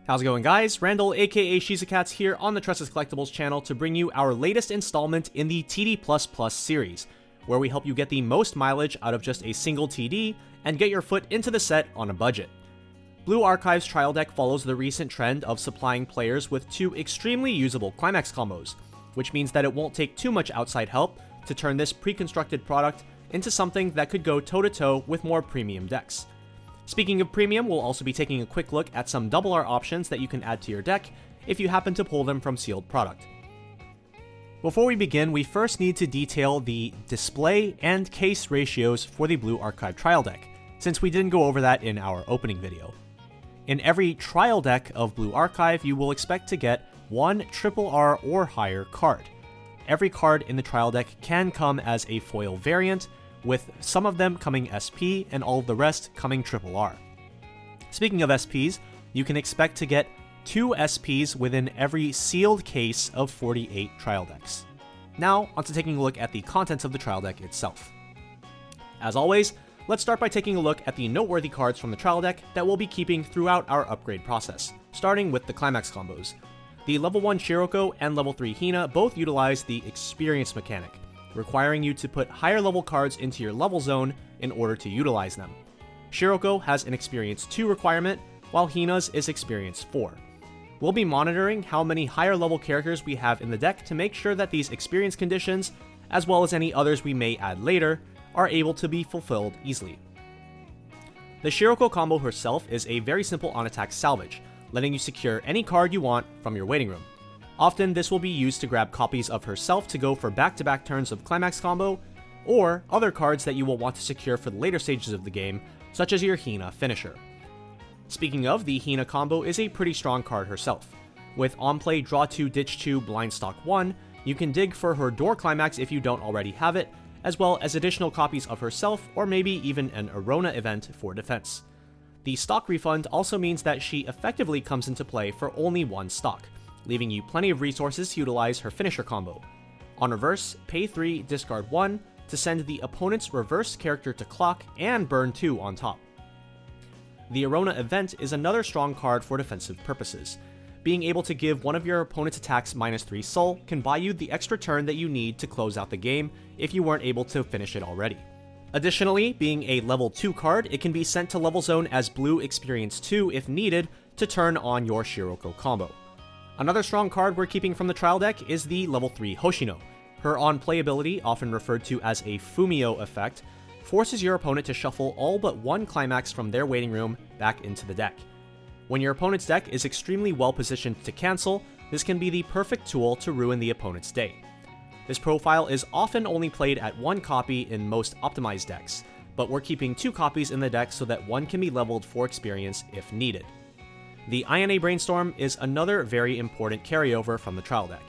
How's it going, guys? Randall aka Shizukats here on the Tressa's Collectibles channel to bring you our latest installment in the TD++ series, where we help you get the most mileage out of just a single TD and get your foot into the set on a budget. Blue Archive's trial deck follows the recent trend of supplying players with two extremely usable climax combos, which means that it won't take too much outside help to turn this pre-constructed product into something that could go toe-to-toe with more premium decks. Speaking of premium, we'll also be taking a quick look at some double R options that you can add to your deck if you happen to pull them from sealed product. Before we begin, we first need to detail the display and case ratios for the Blue Archive trial deck, since we didn't go over that in our opening video. In every trial deck of Blue Archive, you will expect to get one RRR or higher card. Every card in the trial deck can come as a foil variant, with some of them coming SP and all of the rest coming RRR. Speaking of SPs, you can expect to get 2 SPs within every sealed case of 48 trial decks. Now, onto taking a look at the contents of the trial deck itself. As always, let's start by taking a look at the noteworthy cards from the trial deck that we'll be keeping throughout our upgrade process, starting with the climax combos. The level 1 Shiroko and level 3 Hina both utilize the experience mechanic, requiring you to put higher level cards into your level zone in order to utilize them. Shiroko has an experience 2 requirement, while Hina's is experience 4. We'll be monitoring how many higher level characters we have in the deck to make sure that these experience conditions, as well as any others we may add later, are able to be fulfilled easily. The Shiroko combo herself is a very simple on-attack salvage, letting you secure any card you want from your waiting room. Often this will be used to grab copies of herself to go for back-to-back turns of climax combo, or other cards that you will want to secure for the later stages of the game, such as your Hina finisher. Speaking of, the Hina combo is a pretty strong card herself. With on-play Draw 2, Ditch 2, Blind Stock 1, you can dig for her door climax if you don't already have it, as well as additional copies of herself or maybe even an Arona event for defense. The stock refund also means that she effectively comes into play for only 1 stock, leaving you plenty of resources to utilize her finisher combo. On reverse, pay 3, discard 1 to send the opponent's reverse character to clock and burn 2 on top. The Arona event is another strong card for defensive purposes. Being able to give one of your opponent's attacks -3 soul can buy you the extra turn that you need to close out the game if you weren't able to finish it already. Additionally, being a level 2 card, it can be sent to level zone as blue experience 2 if needed to turn on your Shiroko combo. Another strong card we're keeping from the trial deck is the level 3 Hoshino. Her on-play ability, often referred to as a Fumio effect, forces your opponent to shuffle all but 1 climax from their waiting room back into the deck. When your opponent's deck is extremely well positioned to cancel, this can be the perfect tool to ruin the opponent's day. This profile is often only played at 1 copy in most optimized decks, but we're keeping 2 copies in the deck so that 1 can be leveled for experience if needed. The Ayane Brainstorm is another very important carryover from the trial deck.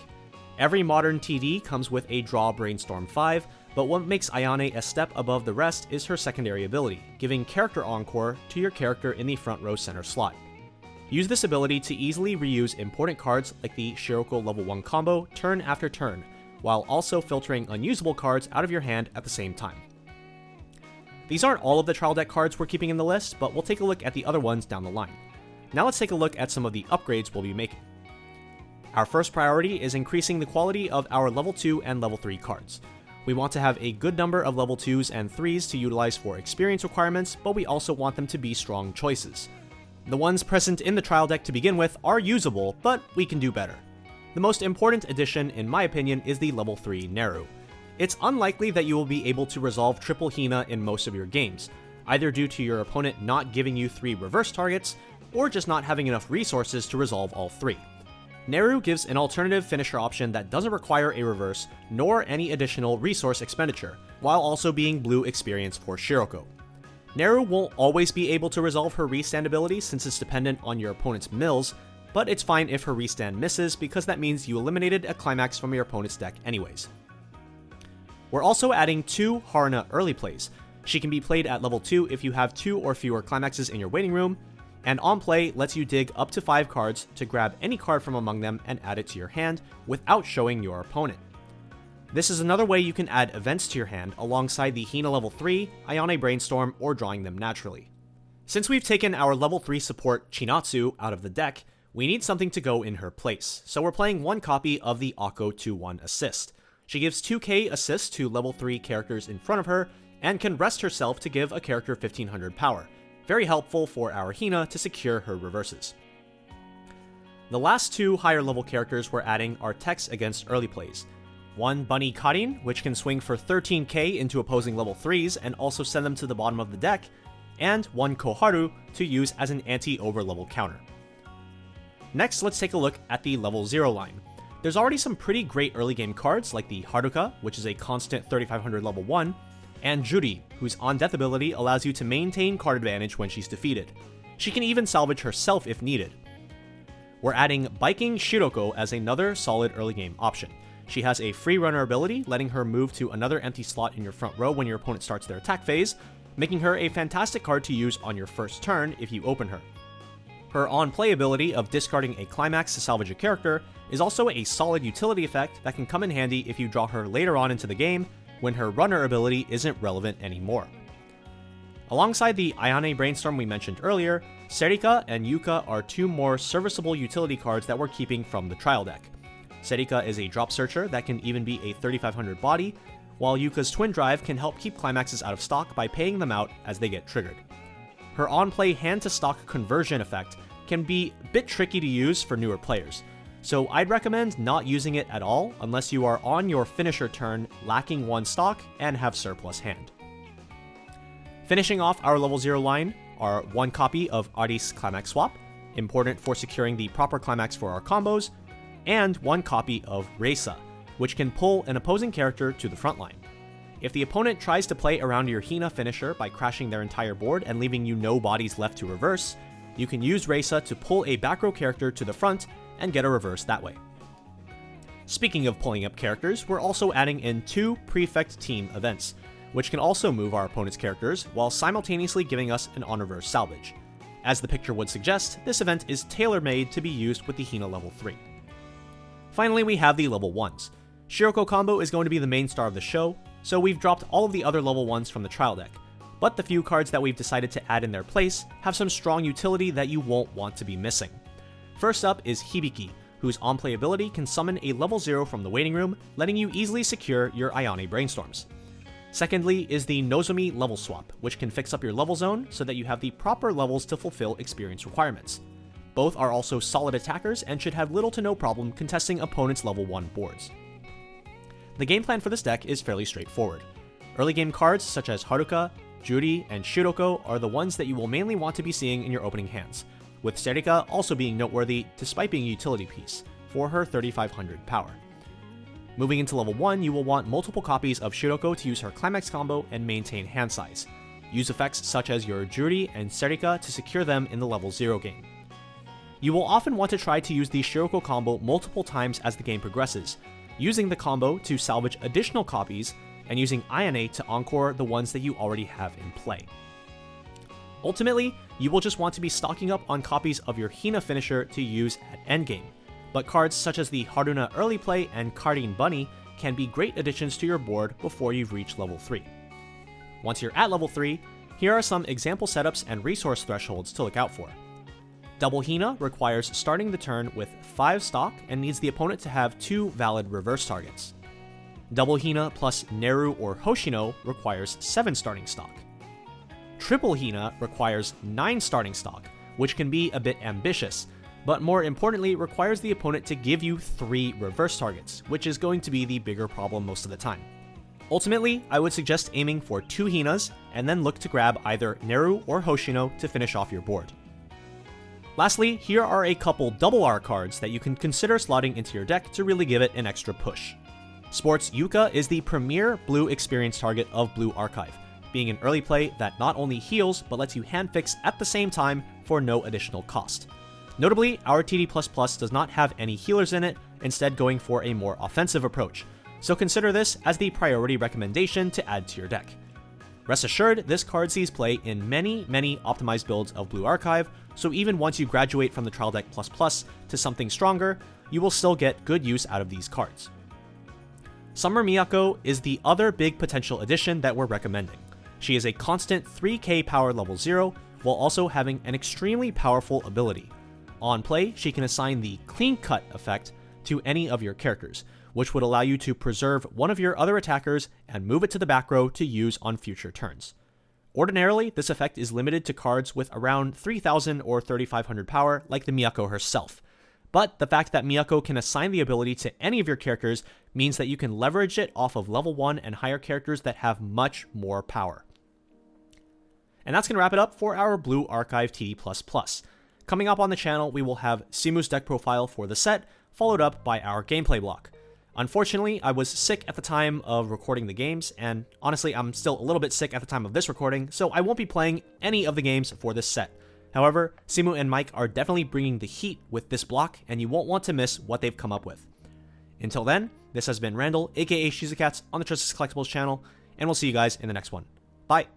Every modern TD comes with a Draw Brainstorm 5, but what makes Ayane a step above the rest is her secondary ability, giving character encore to your character in the front row center slot. Use this ability to easily reuse important cards like the Shiroko level 1 combo turn after turn, while also filtering unusable cards out of your hand at the same time. These aren't all of the trial deck cards we're keeping in the list, but we'll take a look at the other ones down the line. Now let's take a look at some of the upgrades we'll be making. Our first priority is increasing the quality of our level 2 and level 3 cards. We want to have a good number of level 2s and 3s to utilize for experience requirements, but we also want them to be strong choices. The ones present in the trial deck to begin with are usable, but we can do better. The most important addition, in my opinion, is the level 3 Neru. It's unlikely that you will be able to resolve triple Hina in most of your games, either due to your opponent not giving you 3 reverse targets, or just not having enough resources to resolve all 3. Neru gives an alternative finisher option that doesn't require a reverse nor any additional resource expenditure, while also being blue experience for Shiroko. Neru won't always be able to resolve her restand ability since it's dependent on your opponent's mills, but it's fine if her restand misses because that means you eliminated a climax from your opponent's deck anyways. We're also adding 2 Haruna early plays. She can be played at level 2 if you have 2 or fewer climaxes in your waiting room, and on play lets you dig up to 5 cards to grab any card from among them and add it to your hand without showing your opponent. This is another way you can add events to your hand alongside the Hina level 3, Ayane Brainstorm, or drawing them naturally. Since we've taken our level 3 support Chinatsu out of the deck, We need something to go in her place, so we're playing one copy of the Akko 2-1 Assist. She gives 2k assist to level 3 characters in front of her, and can rest herself to give a character 1500 power. Very helpful for our Hina to secure her reverses. The last two higher level characters we're adding are techs against early plays. One Bunny Karin, which can swing for 13k into opposing level 3s and also send them to the bottom of the deck, and one Koharu to use as an anti-over level counter. Next, let's take a look at the level 0 line. There's already some pretty great early game cards like the Haruka, which is a constant 3500 level 1, and Juri, whose on death ability allows you to maintain card advantage when she's defeated. She can even salvage herself if needed. We're adding Biking Shiroko as another solid early game option. She has a free runner ability, letting her move to another empty slot in your front row when your opponent starts their attack phase, making her a fantastic card to use on your first turn if you open her. Her on-play ability of discarding a climax to salvage a character is also a solid utility effect that can come in handy if you draw her later on into the game when her runner ability isn't relevant anymore. Alongside the Ayane Brainstorm we mentioned earlier, Serika and Yuka are two more serviceable utility cards that we're keeping from the trial deck. Serika is a drop searcher that can even be a 3500 body, while Yuka's Twin Drive can help keep climaxes out of stock by paying them out as they get triggered. Her on-play hand-to-stock conversion effect can be a bit tricky to use for newer players, so I'd recommend not using it at all unless you are on your finisher turn lacking one stock and have surplus hand. Finishing off our level 0 line are one copy of Aris Climax Swap, important for securing the proper climax for our combos, and one copy of Reisa, which can pull an opposing character to the front line. If the opponent tries to play around your Hina finisher by crashing their entire board and leaving you no bodies left to reverse, you can use Reisa to pull a back row character to the front and get a reverse that way. Speaking of pulling up characters, we're also adding in two Prefect Team events, which can also move our opponent's characters while simultaneously giving us an on-reverse salvage. As the picture would suggest, this event is tailor-made to be used with the Hina level 3. Finally, we have the level 1s. Shiroko combo is going to be the main star of the show, so we've dropped all of the other level 1s from the trial deck, but the few cards that we've decided to add in their place have some strong utility that you won't want to be missing. First up is Hibiki, whose on-play ability can summon a level 0 from the waiting room, letting you easily secure your Ayane Brainstorms. Secondly is the Nozomi level swap, which can fix up your level zone so that you have the proper levels to fulfill experience requirements. Both are also solid attackers and should have little to no problem contesting opponents' level 1 boards. The game plan for this deck is fairly straightforward. Early game cards such as Haruka, Juri, and Shiroko are the ones that you will mainly want to be seeing in your opening hands, with Serika also being noteworthy despite being a utility piece, for her 3500 power. Moving into level 1, you will want multiple copies of Shiroko to use her climax combo and maintain hand size. Use effects such as your Juri and Serika to secure them in the level 0 game. You will often want to try to use the Shiroko combo multiple times as the game progresses, using the combo to salvage additional copies and using Ayane to encore the ones that you already have in play. Ultimately, you will just want to be stocking up on copies of your Hina finisher to use at endgame, but cards such as the Haruna early play and Karin Bunny can be great additions to your board before you've reached level 3. Once you're at level 3, here are some example setups and resource thresholds to look out for. Double Hina requires starting the turn with 5 stock and needs the opponent to have 2 valid reverse targets. Double Hina plus Neru or Hoshino requires 7 starting stock. Triple Hina requires 9 starting stock, which can be a bit ambitious, but more importantly requires the opponent to give you 3 reverse targets, which is going to be the bigger problem most of the time. Ultimately, I would suggest aiming for 2 Hinas and then look to grab either Neru or Hoshino to finish off your board. Lastly, here are a couple double R cards that you can consider slotting into your deck to really give it an extra push. Sports Yuka is the premier blue experience target of Blue Archive, being an early play that not only heals but lets you handfix at the same time for no additional cost. Notably, our TD++ does not have any healers in it, instead going for a more offensive approach, so consider this as the priority recommendation to add to your deck. Rest assured, this card sees play in many optimized builds of Blue Archive, so even once you graduate from the Trial Deck++ to something stronger, you will still get good use out of these cards. Summer Miyako is the other big potential addition that we're recommending. She is a constant 3k power level 0, while also having an extremely powerful ability. On play, she can assign the Clean Cut effect to any of your characters, which would allow you to preserve one of your other attackers and move it to the back row to use on future turns. Ordinarily, this effect is limited to cards with around 3000 or 3500 power, like the Miyako herself. But the fact that Miyako can assign the ability to any of your characters means that you can leverage it off of level 1 and higher characters that have much more power. And that's going to wrap it up for our Blue Archive TD++. Coming up on the channel, we will have Simu's deck profile for the set, followed up by our gameplay block. Unfortunately, I was sick at the time of recording the games, and honestly, I'm still a little bit sick at the time of this recording, so I won't be playing any of the games for this set. However, Simu and Mike are definitely bringing the heat with this block, and you won't want to miss what they've come up with. Until then, this has been Randall, aka Shizakats, on the Tressa's Collectibles channel, and we'll see you guys in the next one. Bye!